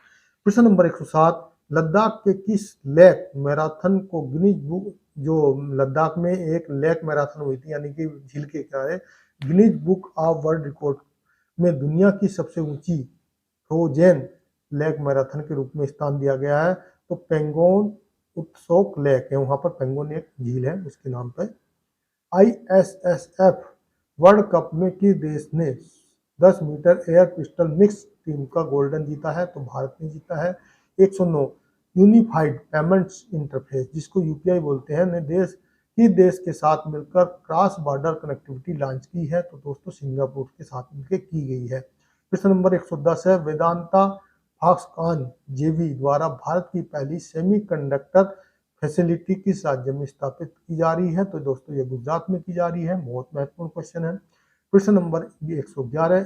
प्रश्न नंबर 107 लद्दाख के किस लेक मैराथन को गिनीज बुक, जो लद्दाख में एक लेक मैराथन हुई थी यानी कि झील के किनारे, Guinness book of world record में दुनिया की सबसे ऊंची फ्रोजेन लेक मैराथन के रूप में स्थान दिया गया है? तो पेंगोंग उत्सोक लेक है, वहां पर पेंगोंग एक झील है उसके नाम पर। ISSF वर्ल्ड कप में किस देश ने 10 metre air pistol mix team का गोल्डन जीता है? तो भारत ने जीता है। 109 यूनिफाइड पेमेंट्स इंटरफेस जिसको यूपीआई बोलते हैं ने किस देश के साथ मिलकर क्रॉस बॉर्डर कनेक्टिविटी लॉन्च की है? तो दोस्तों सिंगापुर के साथ मिलकर की गई है। प्रश्न नंबर 110 है वेदांता फॉक्सकॉन जेवी द्वारा भारत की पहली सेमीकंडक्टर फैसिलिटी किस राज्य में स्थापित की जा रही है? तो दोस्तों ये गुजरात में की जा रही है। बहुत महत्वपूर्ण क्वेश्चन है। प्रश्न नंबर 111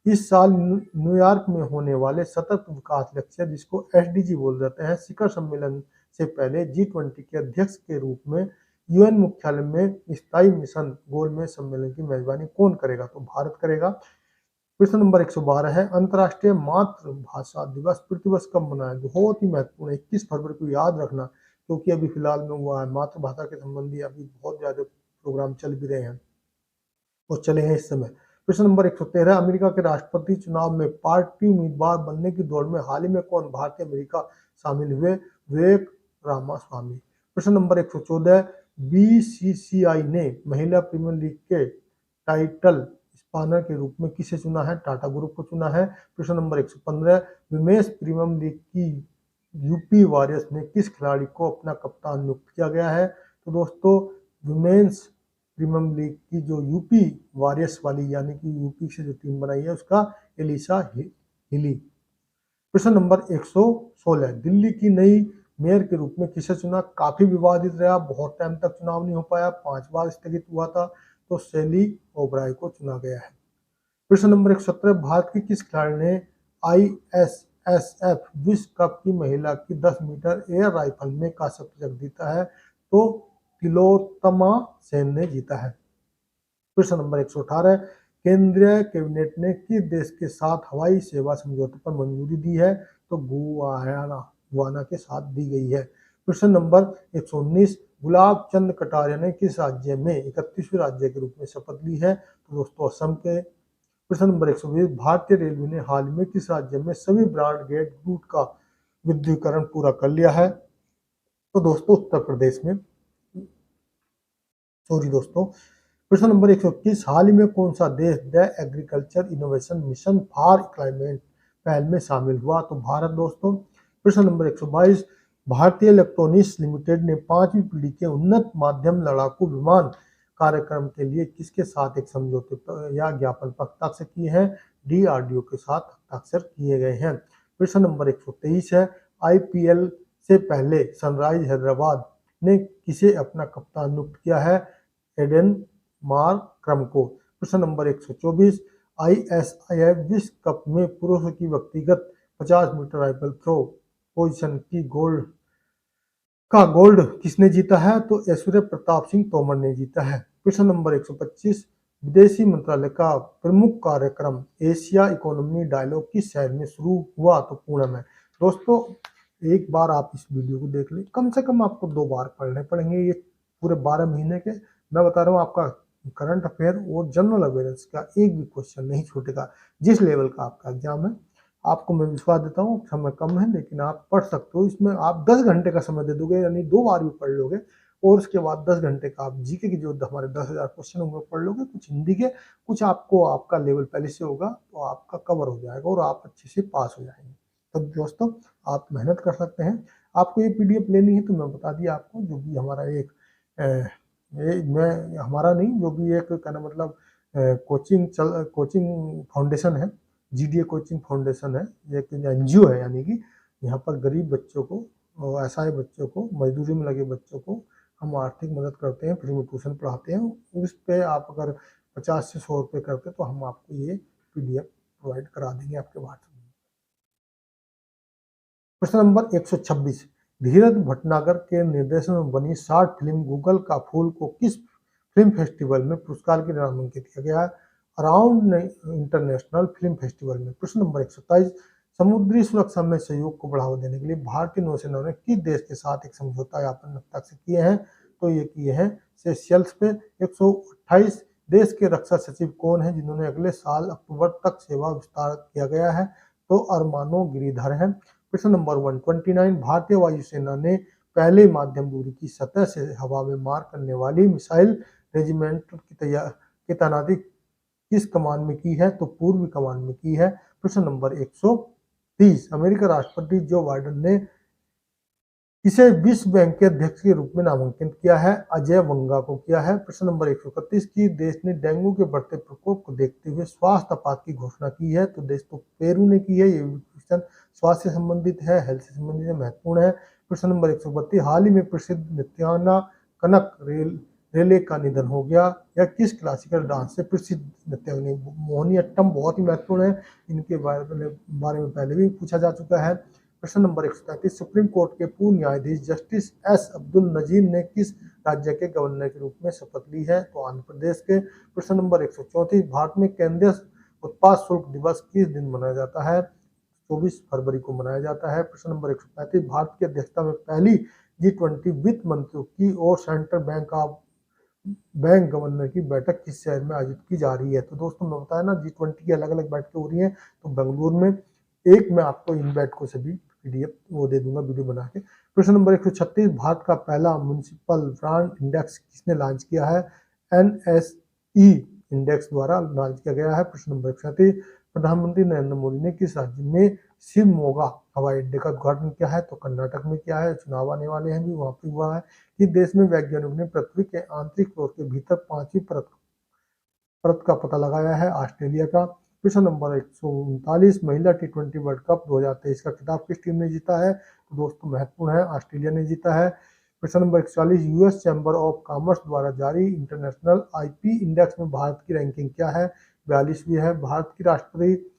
इस साल न्यूयॉर्क में होने वाले सतत विकास लक्ष्य जिसको SDG बोल जाते हैं शिखर सम्मेलन से पहले G20 के अध्यक्ष के रूप में UN मुख्यालय में स्थायी मिशन गोल में सम्मेलन की मेजबानी कौन करेगा? तो भारत करेगा। प्रश्न नंबर 112 है अंतर्राष्ट्रीय मातृभाषा दिवस प्रतिवर्ष कब मनाया? बहुत ही महत्वपूर्ण है, 21 फरवरी को याद रखना क्योंकि अभी फिलहाल में हुआ है। मातृभाषा के संबंधी अभी बहुत ज्यादा प्रोग्राम चल भी रहे हैं और चले हैं इस समय। प्रश्न नंबर 113 अमेरिका के राष्ट्रपति चुनाव में पार्टी उम्मीदवार बनने की दौड़ में हाल ही में कौन भारतीय अमेरिका शामिल हुए? विवेक रामास्वामी। प्रश्न नंबर 114 BCCI ने महिला प्रीमियर लीग के टाइटल स्पॉन्सर के रूप में किसे चुना है? टाटा ग्रुप को चुना है। प्रश्न नंबर 115 विमेंस प्रीमियर लीग की यूपी वॉरियर्स ने किस खिलाड़ी को अपना कप्तान नियुक्त किया गया है? तो दोस्तों विमेंस प्रीमियर लीग की जो यूपी वॉरियर्स वाली यानी कि यूपी से जो टीम बनाई है उसका एलिसा हिली। प्रश्न नंबर 116 दिल्ली की नई मेयर के रूप में किसे चुना? काफी विवादित रहा, बहुत टाइम तक चुनाव नहीं हो पाया, 5 बार स्थगित हुआ था, तो शैली ओबराय को चुना गया है। प्रश्न नंबर 117 भारत की किस खिलाड़ी ने ISSF विश्व कप की महिला की 10 मीटर एयर राइफल में कांस्य पदक जीता है? तो तिलोत्तमा सेन ने जीता है। प्रश्न नंबर 118 केंद्रीय कैबिनेट ने किस देश के साथ हवाई सेवा समझौते पर मंजूरी दी है? तो गुआना के साथ दी गई है। प्रश्न नंबर 119 गुलाब चंद कटारिया ने किस राज्य में 31वें राज्य के रूप में शपथ ली है? तो दोस्तों असम के। प्रश्न नंबर 120 भारतीय रेलवे ने हाल में किस राज्य में सभी ब्रॉड गेज रूट का विद्युतीकरण पूरा कर लिया है? तो दोस्तों उत्तर प्रदेश में। सॉरी दोस्तों। प्रश्न नंबर 121 हाल ही में कौन सा देश the agriculture innovation mission for climate पहल में शामिल हुआ? तो भारत दोस्तों। प्रश्न नंबर 122 भारतीय इलेक्ट्रॉनिक्स लिमिटेड ने 5वीं पीढ़ी के उन्नत माध्यम लड़ाकू विमान कार्यक्रम के लिए किसके साथ एक समझौते पर या ज्ञापन पर हस्ताक्षर किए हैं? DRDO के साथ हस्ताक्षर किए गए हैं। प्रश्न नंबर 123 है IPL से पहले सनराइज हैदराबाद ने किसे अपना कप्तान नियुक्त किया है? एडन मार्क्रम को। प्रश्न नंबर 124 ISIF विश्व कप में पुरुषों की व्यक्तिगत 50 मीटर राइफल थ्रो पोजीशन की गोल्ड किसने जीता है? तो ऐश्वर्य प्रताप सिंह तोमर ने जीता है। प्रश्न नंबर 125 विदेशी मंत्रालय का प्रमुख कार्यक्रम एशिया इकोनॉमी डायलॉग किस शहर में शुरू हुआ? तो पुणे में। दोस्तों एक बार आप इस वीडियो को देख लें, कम से कम आपको 2 बार पढ़ने पड़ेंगे ये पूरे 12 महीने के। मैं बता रहा हूँ आपका करंट अफेयर और जनरल अवेयरनेस का एक भी क्वेश्चन नहीं छूटेगा। जिस लेवल का आपका एग्जाम है आपको मैं विश्वास देता हूँ, समय कम है लेकिन आप पढ़ सकते हो। इसमें आप 10 घंटे का समय दे दोगे यानी 2 बार भी पढ़ लोगे और उसके बाद 10 घंटे का आप जीके की जो हमारे 10,000 क्वेश्चन होंगे पढ़ लोगे, कुछ हिंदी के, कुछ आपको आपका लेवल पहले से होगा तो आपका कवर हो जाएगा और आप अच्छे से पास हो जाएंगे। तो दोस्तों आप मेहनत कर सकते हैं। आपको ये PDF लेनी है तो मैं बता दिया आपको, जो भी हमारा एक हमारा नहीं, जो भी एक कहना मतलब कोचिंग फाउंडेशन है जीडीए कोचिंग फाउंडेशन है, ये एक एनजीओ है, यानी कि यहाँ पर गरीब बच्चों को और असहाय बच्चों को, मजदूरी में लगे बच्चों को हम आर्थिक मदद करते हैं, फ्री में ट्यूशन पढ़ाते हैं। उस पे आप अगर 50 से 100 रुपये करते तो हम आपको ये पीडीएफ प्रोवाइड करा देंगे आपके व्हाट्सएप में। प्रश्न नंबर 126, धीरज भटनागर के निर्देशन में बनी शॉर्ट फिल्म गूगल का फूल को किस फिल्म फेस्टिवल में पुरस्कार के लिए नामांकित किया गया है? अराउंड इंटरनेशनल फिल्म फेस्टिवल में। प्रश्न नंबर 127, समुद्री सुरक्षा में सहयोग को बढ़ावा देने के लिए भारतीय नौसेना ने किस देश के साथ एक समझौता ज्ञापन हस्ताक्षर किए हैं? तो ये किए हैं सेशल्स पे। 128, देश के रक्षा सचिव कौन है जिन्होंने अगले साल अक्टूबर तक सेवा विस्तार किया गया है? तो अरमानो गिरिधर हैं। प्रश्न नंबर 129, भारतीय वायुसेना ने पहले माध्यम दूरी की सतह से हवा में मार करने वाली मिसाइल रेजिमेंट की तैनाती किस कमान में की है? तो पूर्वी कमान में की है। प्रश्न नंबर 130, अमेरिका राष्ट्रपति जो बाइडेन ने किसे विश्व बैंक के अध्यक्ष के रूप में नामांकित किया है? अजय बंगा को किया है। प्रश्न नंबर 131, की देश ने डेंगू के बढ़ते प्रकोप को देखते हुए स्वास्थ्य आपात की घोषणा की है? तो देश तो पेरू ने की है। ये क्वेश्चन स्वास्थ्य से संबंधित है, हेल्थ से संबंधित है, महत्वपूर्ण है। प्रश्न नंबर 132, हाल ही में प्रसिद्ध नृत्यांगना कनक रेले का निधन हो गया। यह किस क्लासिकल डांस से प्रसिद्ध नृत्यांगना? मोहिनीअट्टम बहुत ही महत्वपूर्ण है, इनके बारे में पहले भी पूछा जा चुका है। प्रश्न नंबर 133, सुप्रीम कोर्ट के पूर्व न्यायाधीश जस्टिस एस अब्दुल नजीर ने किस राज्य के गवर्नर के रूप में शपथ ली है? तो आंध्र प्रदेश के। प्रश्न नंबर 134, भारत में केंद्रीय उत्पाद शुल्क दिवस किस दिन मनाया जाता है? 24 फरवरी को मनाया जाता है। प्रश्न नंबर 135, भारत की अध्यक्षता में पहली G20 वित्त मंत्रियों की और सेंट्रल बैंक गवर्नर की बैठक किस शहर में आयोजित की जा रही है? तो दोस्तों मैं बताया ना, G20 की अलग अलग बैठकें हो रही हैं, तो बेंगलुरु में। एक मैं आपको इन बैठकों से भी पीडीएफ वो दे दूंगा वीडियो बना के। प्रश्न नंबर 136, भारत का पहला म्युनिसिपल ब्रांड इंडेक्स किसने लॉन्च किया है? NSE इंडेक्स द्वारा लॉन्च किया गया है। प्रश्न नंबर 137, प्रधानमंत्री नरेंद्र मोदी ने किस राज्य में शिवमोगा हवाई अड्डे का उद्घाटन किया है? तो कर्नाटक में किया है, चुनाव आने वाले हैं भी, वहां पे हुआ है। कि देश में वैज्ञानिकों ने पृथ्वी के आंतरिक फ्लोर के भीतर 5वीं परत का पता लगाया है? ऑस्ट्रेलिया का। प्रश्न नंबर 139, महिला T20 वर्ल्ड कप 2023 का खिताब किस टीम ने जीता है? तो दोस्तों महत्वपूर्ण है, ऑस्ट्रेलिया ने जीता है। प्रश्न number 140, US chamber of commerce द्वारा जारी इंटरनेशनल आईपी इंडेक्स में भारत की रैंकिंग क्या है? 42वीं है। भारत की राष्ट्रपति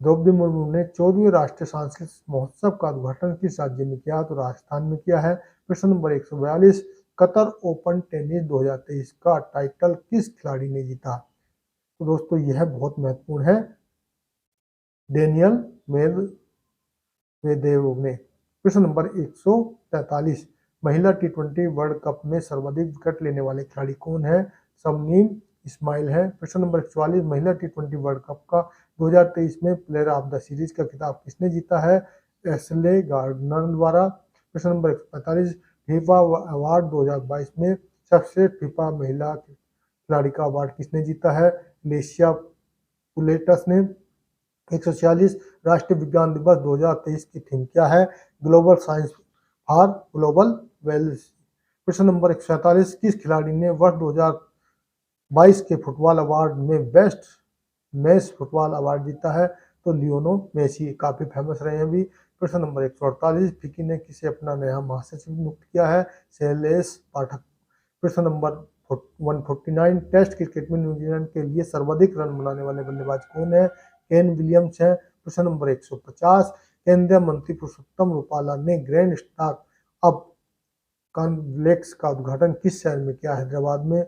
द्रौपदी मुर्मू ने 14वें राष्ट्रीय सांस्कृतिक महोत्सव का उद्घाटन किस राज्य में किया? तो राजस्थान में किया है। प्रश्न नंबर 142, कतर ओपन टेनिस 2023 का टाइटल किस खिलाड़ी ने जीता? तो दोस्तों यह बहुत महत्वपूर्ण है, डेनियल मेदवेदेव ने। प्रश्न नंबर 143, महिला T20 वर्ल्ड कप में सर्वाधिक विकेट लेने वाले खिलाड़ी कौन है? शबनीम इस्माइल है। प्रश्न नंबर 144, महिला T20 वर्ल्ड कप का 2023 में प्लेयर ऑफ द सीरीज का खिताब किसने जीता है? एशले गार्डनर द्वारा। प्रश्न नंबर 145, फीफा अवार्ड 2022 में सर्वश्रेष्ठ फीफा महिला खिलाड़ी का अवार्ड किसने जीता है? लेशिया पुलेटस ने। 146, राष्ट्रीय विज्ञान दिवस 2023 की थीम क्या है? Global science for global wealth. प्रश्न नंबर 147, किस खिलाड़ी ने वर्ष 2022 के फुटबॉल अवार्ड में बेस्ट मैच फुटबॉल अवार्ड जीता है? तो लियोनो मेसी, काफी फेमस रहे हैं भी। प्रश्न नंबर 148, फिकी ने किसे अपना नया महासचिव नियुक्त किया है? शैलेश पाठक। प्रश्न नंबर 149, टेस्ट क्रिकेट में न्यूजीलैंड के लिए सर्वाधिक रन बनाने वाले बल्लेबाज कौन है? केन विलियम्स है। प्रश्न नंबर 150, केंद्रीय मंत्री पुरुषोत्तम रूपाला ने ग्रैंड स्टाक अप कॉम्प्लेक्स का उद्घाटन किस शहर में किया? हैदराबाद में।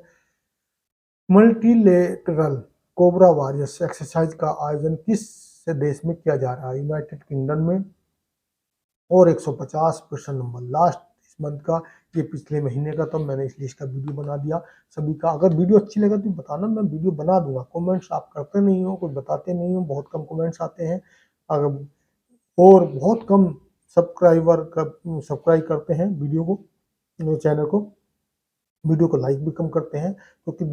मल्टीलेटरल कोबरा वॉरियर्स एक्सरसाइज का आयोजन किस देश में किया जा रहा है? यूनाइटेड किंगडम में। और 150 प्रश्न नंबर लास्ट इस मंथ का, ये पिछले महीने का, तो मैंने इस लिस्ट का वीडियो बना दिया सभी का। अगर वीडियो अच्छी लगे तो बताना, मैं वीडियो बना दूंगा। कमेंट्स आप करते नहीं हो, कुछ बताते नहीं हो, बहुत कम कमेंट्स आते हैं। अगर और बहुत कम सब्सक्राइब करते हैं वीडियो को, चैनल को, वीडियो को लाइक भी कम करते हैं, क्योंकि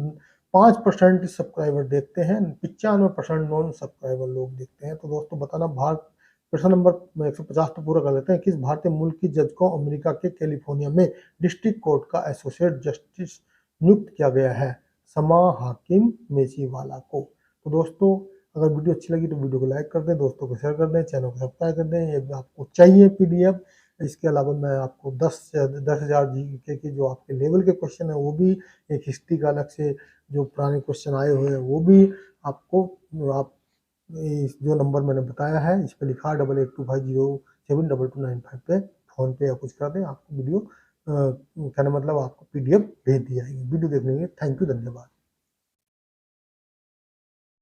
5% सब्सक्राइबर देखते हैं, 95% नॉन सब्सक्राइबर लोग देखते हैं। तो दोस्तों बताना, भारत प्रश्न नंबर 150 तो पूरा कर लेते हैं। किस भारतीय मूल की जज को अमेरिका के कैलिफोर्निया में डिस्ट्रिक्ट कोर्ट का एसोसिएट जस्टिस नियुक्त किया गया है? समा हाकिम मेसीवाला को। तो दोस्तों अगर वीडियो अच्छी लगी तो वीडियो को लाइक कर दें, दोस्तों को शेयर कर दें, चैनल को सब्सक्राइब कर दें। यदि आपको चाहिए पीडीएफ, इसके अलावा मैं आपको 10,000 जीके के जो आपके लेवल के क्वेश्चन है वो भी, एक हिस्ट्री का अलग से जो पुराने क्वेश्चन आए हुए हैं वो भी आपको, आप जो नंबर मैंने बताया है इस पे लिखा 8825072295 पे फ़ोन पे या कुछ कर दें, आपको वीडियो कहने मतलब आपको पीडीएफ भेज दी जाएगी। वीडियो देखने के लिए थैंक यू, धन्यवाद।